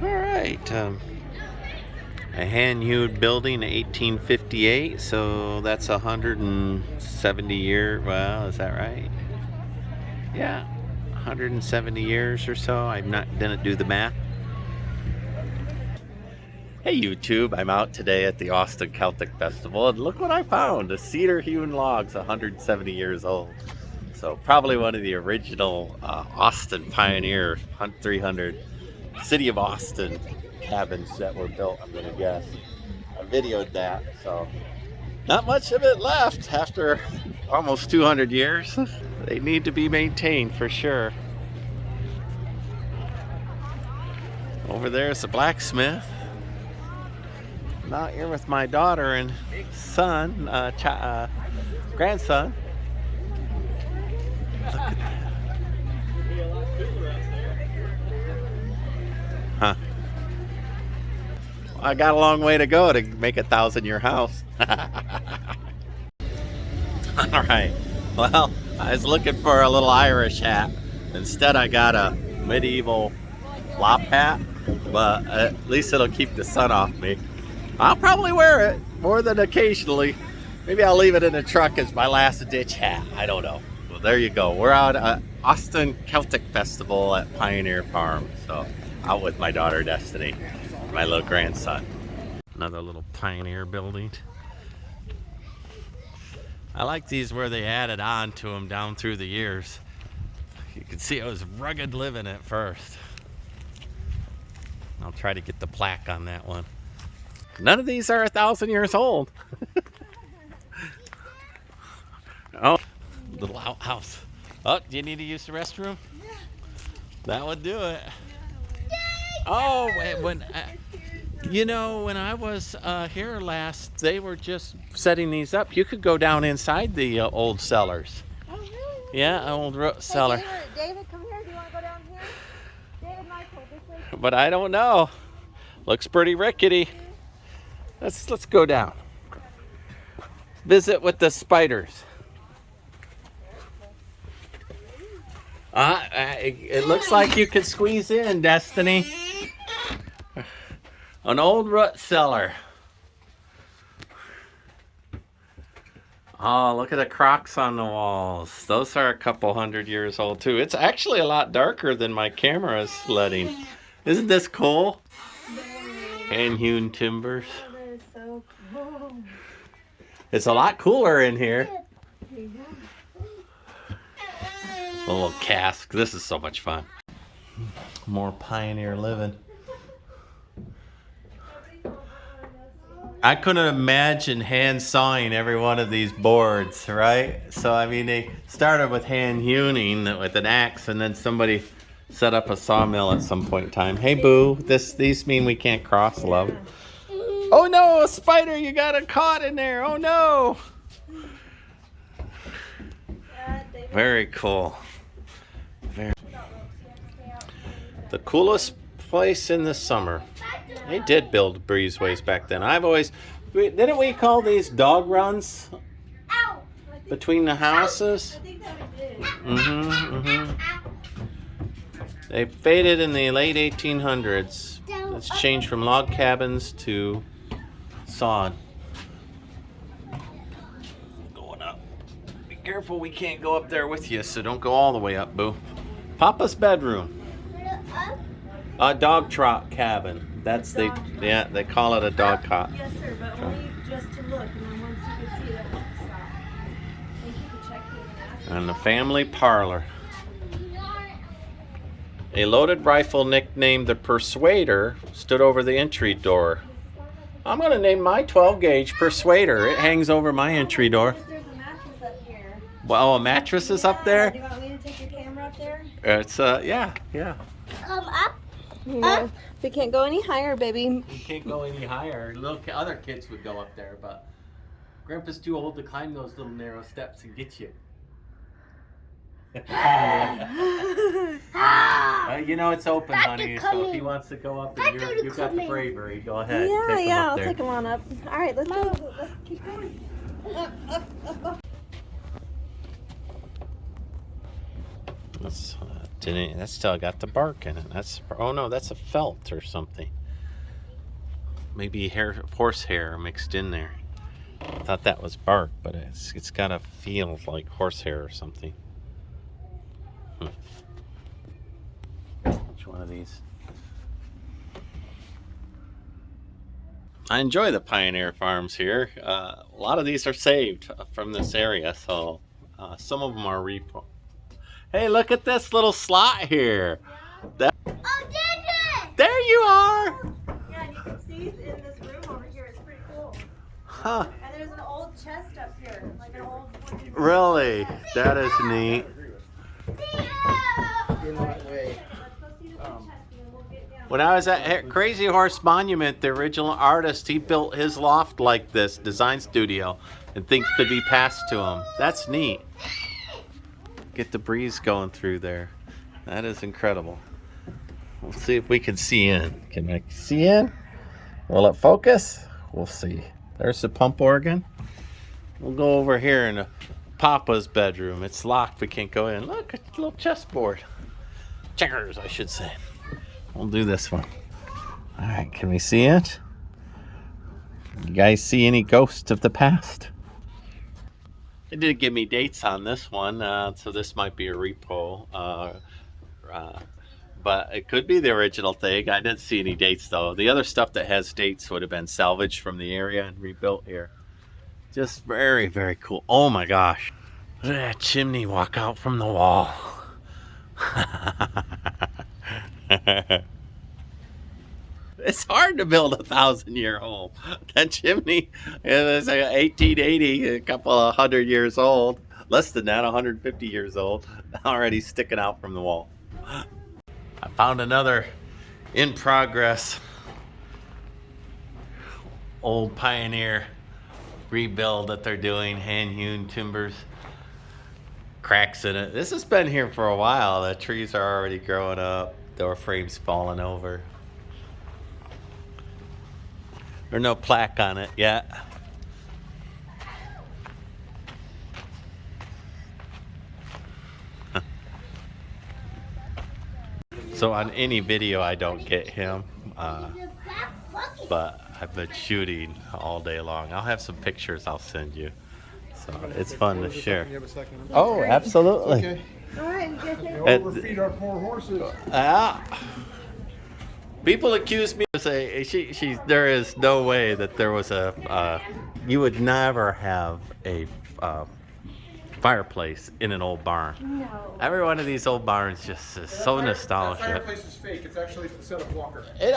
All right. A hand-hewed building, 1858. So that's 170 years. Well, is that right? Yeah, 170 years or so. Didn't do the math. Hey YouTube, I'm out today at the Austin Celtic Festival, and look what I found. A cedar hewn logs, 170 years old. So probably one of the original Austin Pioneer Hunt 300 City of Austin cabins that were built, I'm gonna guess. I videoed that, so not much of it left after almost 200 years. They need to be maintained for sure. Over there's the blacksmith. I'm out here with my daughter and son, grandson. Look at that. Huh. I got a long way to go to make a 1,000-year house. Alright, well, I was looking for a little Irish hat. Instead I got a medieval flop hat, but at least it'll keep the sun off me. I'll probably wear it more than occasionally. Maybe I'll leave it in the truck as my last ditch hat. I don't know. Well, there you go. We're out at Austin Celtic Festival at Pioneer Farm. So out with my daughter Destiny, my little grandson. Another little Pioneer building. I like these where they added on to them down through the years. You can see it was rugged living at first. I'll try to get the plaque on that one. None of these are 1,000 years old. Oh, little outhouse. Oh, do you need to use the restroom? Yeah. That would do it. Oh, when I was here last, they were just setting these up. You could go down inside the old cellars. Oh, really? Yeah, old cellar. David, come here. Do you want to go down here? David, Michael, this way. But I don't know. Looks pretty rickety. Let's go down. Visit with the spiders. It looks like you can squeeze in, Destiny. An old root cellar. Oh, look at the crocks on the walls. Those are a couple 100 years old too. It's actually a lot darker than my camera is letting. Isn't this cool? Hand-hewn timbers. It's a lot cooler in here. A little cask. This is so much fun. More pioneer living. I couldn't imagine hand sawing every one of these boards, right? So I mean, they started with hand hewing with an axe, and then somebody set up a sawmill at some point in time. Hey boo, these mean we can't cross, love. Oh no, a spider, you got it caught in there. Oh no. Very cool. The coolest place in the summer. They did build breezeways back then. Didn't we call these dog runs between the houses? They faded in the late 1800s. It's changed from log cabins to sod. Going up. Be careful, we can't go up there with you, so don't go all the way up, boo. Papa's bedroom. A dog trot cabin. They call it a dog cot. Yes, sir, but only just to look, and then once you can see it, stop. Thank you for checking. And the family parlor. A loaded rifle nicknamed the Persuader stood over the entry door. I'm going to name my 12-gauge Persuader. It hangs over my entry door. There's a mattress up here. Well, a mattress is up there? Do you want me to take your camera up there? It's, yeah. Come up. Up. We can't go any higher, baby. You can't go any higher. Other kids would go up there, but Grandpa's too old to climb those little narrow steps and get you. You know it's open, honey, so if he wants to go up and you've got the bravery, go ahead. Yeah, I'll take him on up. All right, let's go. Let's keep going. Up. Let's Didn't that's still got the bark in it. That's oh no, that's a felt or something. Maybe horsehair mixed in there. I thought that was bark, but it's got a feel like horsehair or something. Which one of these? I enjoy the Pioneer Farms here. A lot of these are saved from this area, so some of them are repo. Hey, look at this little slot here. That, Oh, David! there you are. Yeah, and you can see in this room over here, it's pretty cool. Huh. And there's an old chest up here, like an old wooden. Really? That is neat. When I was at Crazy Horse Monument, the original artist, he built his loft like this, design studio, and things could be passed to him. That's neat. Get the breeze going through there. That is incredible. We'll see if we can see in. Can I see in? Will it focus? We'll see. There's the pump organ. We'll go over here in Papa's bedroom. It's locked. We can't go in. Look, a little chessboard. Checkers, I should say. We'll do this one. All right, can we see it? You guys see any ghosts of the past? They didn't give me dates on this one, so this might be a repo. But it could be the original thing. I didn't see any dates though. The other stuff that has dates would have been salvaged from the area and rebuilt here. Just very, very cool. Oh my gosh. Look at that chimney walk out from the wall. It's hard to build a 1,000-year home. That chimney is like 1880, a couple of 100 years old. Less than that, 150 years old. Already sticking out from the wall. I found another in progress old Pioneer rebuild that they're doing, hand-hewn timbers. Cracks in it. This has been here for a while. The trees are already growing up. Door frames falling over. There's no plaque on it yet. So on any video I don't get him, but I've been shooting all day long. I'll have some pictures I'll send you. So it's fun to share. Oh, absolutely. Okay. All right, Overfeed our poor horses. People accuse me of saying there is no way that there was you would never have a fireplace in an old barn. No. Every one of these old barns just is so nostalgic. That fireplace is fake. It's actually a set of Walker. It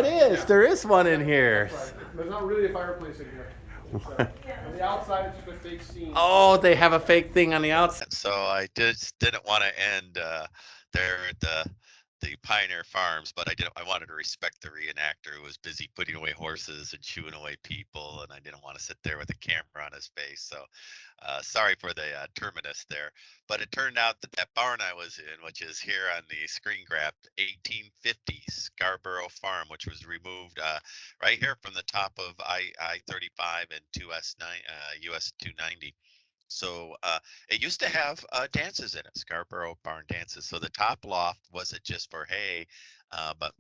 is. Yeah. There is one in here. There's not really a fireplace in here. On the outside, it's just a fake scene. Oh, they have a fake thing on the outside. So I just didn't want to end there at the Pioneer Farms, but I wanted to respect the reenactor who was busy putting away horses and shooing away people, and I didn't want to sit there with a camera on his face. So sorry for the terminus there, but it turned out that barn I was in, which is here on the screen grab, 1850 Scarborough Farm, which was removed right here from the top of I-35 and US 290. So it used to have dances in it, Scarborough Barn dances. So the top loft wasn't just for hay, but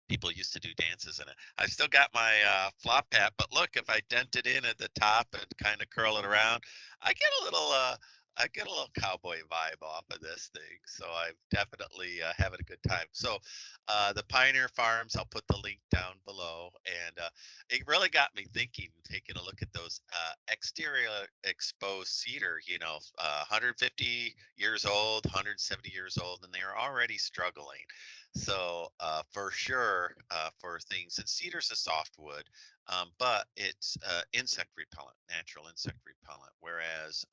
people used to do dances in it. I still got my flop hat, but look, if I dent it in at the top and kind of curl it around, I get a little cowboy vibe off of this thing. So I'm definitely having a good time. So the Pioneer Farms, I'll put the link down below, and it really got me thinking, taking a look at those exterior exposed cedar, 150 years old, 170 years old, and they are already struggling. So for sure, for things, and cedar's a softwood, but it's insect repellent, natural insect repellent. Whereas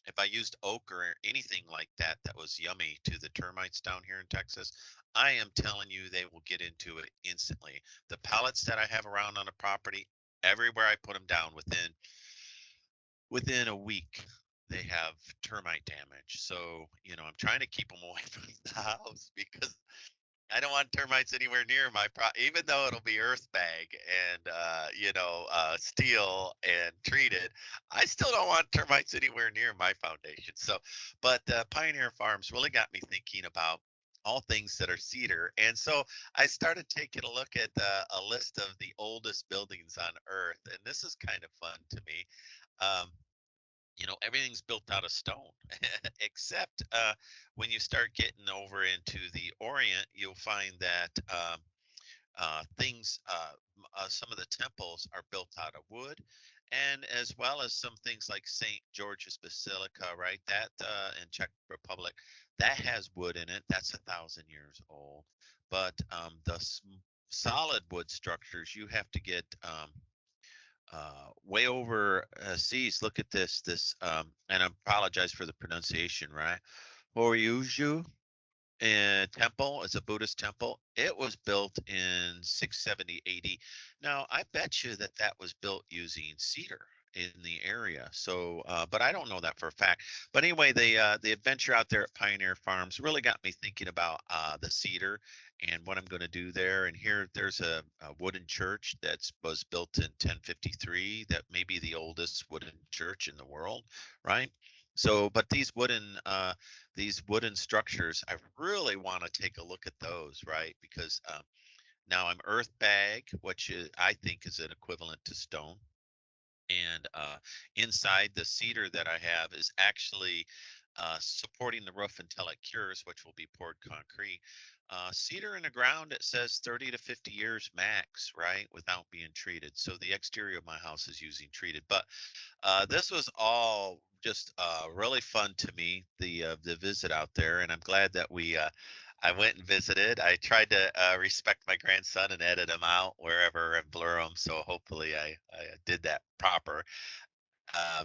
if I used oak or anything like that, that was yummy to the termites down here in Texas, I am telling you, they will get into it instantly. The pellets that I have around on the property, everywhere I put them down, within a week, they have termite damage. So I'm trying to keep them away from the house because I don't want termites anywhere near my even though it'll be earth bag and steel and treated. I still don't want termites anywhere near my foundation. So, but Pioneer Farms really got me thinking about all things that are cedar. And so I started taking a look at a list of the oldest buildings on Earth, and this is kind of fun to me. Um, everything's built out of stone, except when you start getting over into the Orient, you'll find that some of the temples are built out of wood, and as well as some things like St. George's Basilica, right? That in Czech Republic, that has wood in it. That's 1,000 years old. But solid wood structures, you have to get way over seas. Look at and I apologize for the pronunciation, right? Horyuju temple is a Buddhist temple. It was built in 670 AD. Now, I bet you that that was built using cedar in the area. So, but I don't know that for a fact. But anyway, the adventure out there at Pioneer Farms really got me thinking about the cedar and what I'm going to do there. And here, there's a wooden church that was built in 1053. That may be the oldest wooden church in the world, right? So, but these wooden structures, I really want to take a look at those, right? Because now I'm earth bag, which I think is an equivalent to stone. And inside the cedar that I have is actually supporting the roof until it cures, which will be poured concrete. Cedar in the ground, it says 30 to 50 years max, right, without being treated. So the exterior of my house is using treated. But this was all just really fun to me, the visit out there, and I'm glad that I went and visited. I tried to respect my grandson and edit him out wherever and blur him, so hopefully I did that proper. Uh,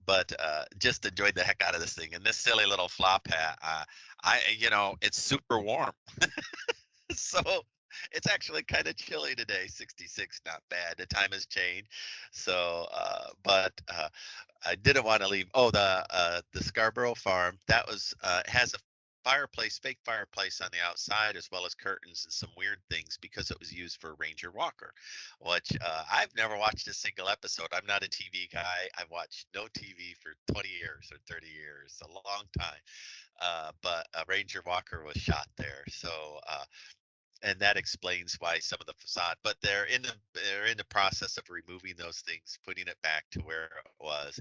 but just enjoyed the heck out of this thing. And this silly little flop hat, it's super warm. So it's actually kind of chilly today. 66, not bad. The time has changed. So, but I didn't want to leave. Oh, the Scarborough farm that was has a fireplace, fake fireplace on the outside, as well as curtains and some weird things because it was used for Ranger Walker, which I've never watched a single episode. I'm not a TV guy. I've watched no TV for 20 years or 30 years, a long time. But Ranger Walker was shot there, so and that explains why some of the facade, but they're in the process of removing those things, putting it back to where it was.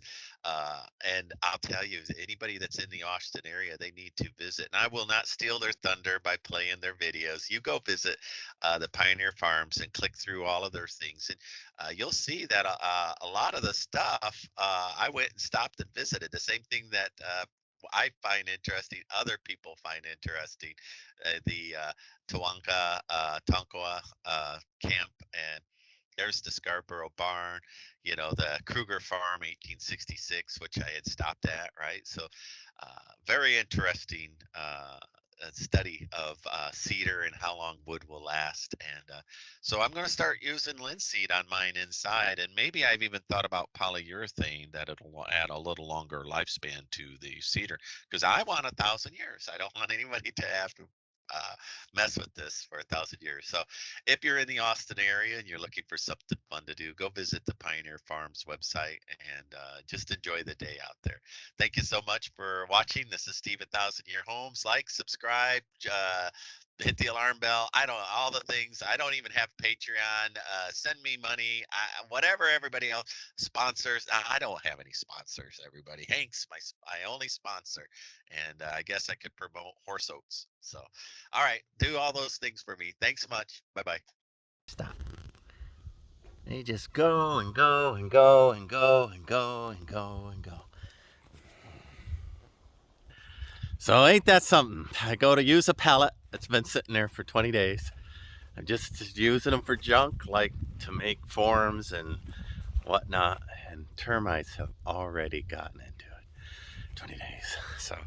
And I'll tell you, anybody that's in the Austin area, they need to visit. And I will not steal their thunder by playing their videos. You go visit the Pioneer Farms and click through all of their things, and you'll see that a lot of the stuff I went and stopped and visited. The same thing that I find interesting, other people find interesting. The Tawanka, Tonkawa camp, and there's the Scarborough barn, the Kruger Farm, 1866, which I had stopped at, right? So, very interesting study of cedar and how long wood will last. And so I'm going to start using linseed on mine inside, and maybe I've even thought about polyurethane that it'll add a little longer lifespan to the cedar because I want 1,000 years. I don't want anybody to have to uh, mess with this for 1,000 years. So if you're in the Austin area and you're looking for something fun to do, go visit the Pioneer Farms website and just enjoy the day out there. Thank you so much for watching. This is Steve at 1,000 Year Homes. Like, subscribe, hit the alarm bell. I don't all the things. I don't even have Patreon. Send me money. Whatever everybody else sponsors. I don't have any sponsors. Everybody, Hank's my only sponsor, and I guess I could promote horse oats. So, all right, do all those things for me. Thanks much. Bye bye. Stop. They just go and go and go and go and go and go and go. So ain't that something? I go to use a pallet that's been sitting there for 20 days. I'm just using them for junk, like to make forms and whatnot. And termites have already gotten into it. 20 days. So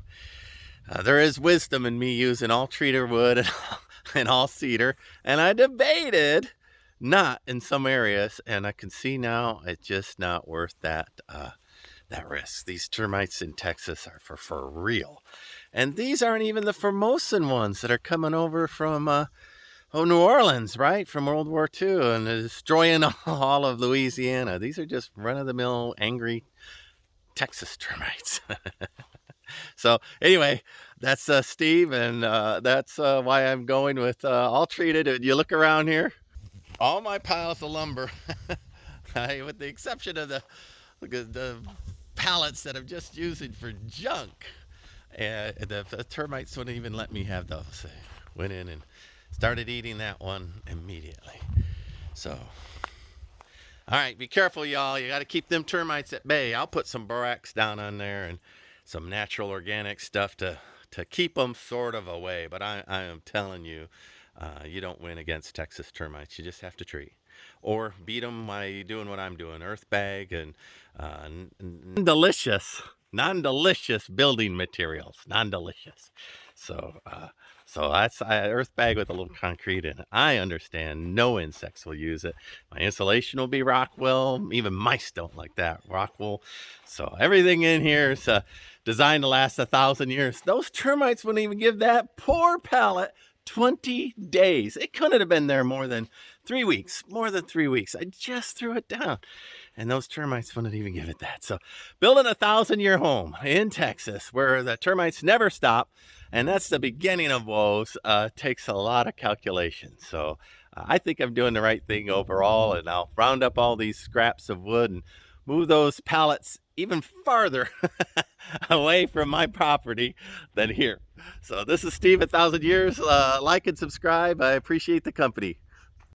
there is wisdom in me using all treated wood and all cedar. And I debated not in some areas. And I can see now it's just not worth that risk. These termites in Texas are for real. And these aren't even the Formosan ones that are coming over from New Orleans, right? From World War II and destroying all of Louisiana. These are just run-of-the-mill angry Texas termites. So anyway, that's Steve, and that's why I'm going with all treated. You look around here, all my piles of lumber, with the exception of the pallets that I'm just using for junk. The termites wouldn't even let me have those. They went in and started eating that one immediately. So, all right, be careful, y'all. You got to keep them termites at bay. I'll put some borax down on there and some natural organic stuff to keep them sort of away. But I am telling you, you don't win against Texas termites. You just have to treat. Or beat them by doing what I'm doing, earth bag and non-delicious building materials, non-delicious. So that's earth bag with a little concrete in it. I understand no insects will use it. My insulation will be rock wool. Even mice don't like that, rock wool. So everything in here is designed to last 1,000 years. Those termites wouldn't even give that poor pallet 20 days. It couldn't have been there more than 3 weeks. More than 3 weeks. I just threw it down. And those termites wouldn't even give it that. So building a 1,000-year home in Texas where the termites never stop, and that's the beginning of woes, takes a lot of calculation. So I think I'm doing the right thing overall, and I'll round up all these scraps of wood and move those pallets even farther away from my property than here. So this is Steve, 1,000 Years. Like and subscribe. I appreciate the company.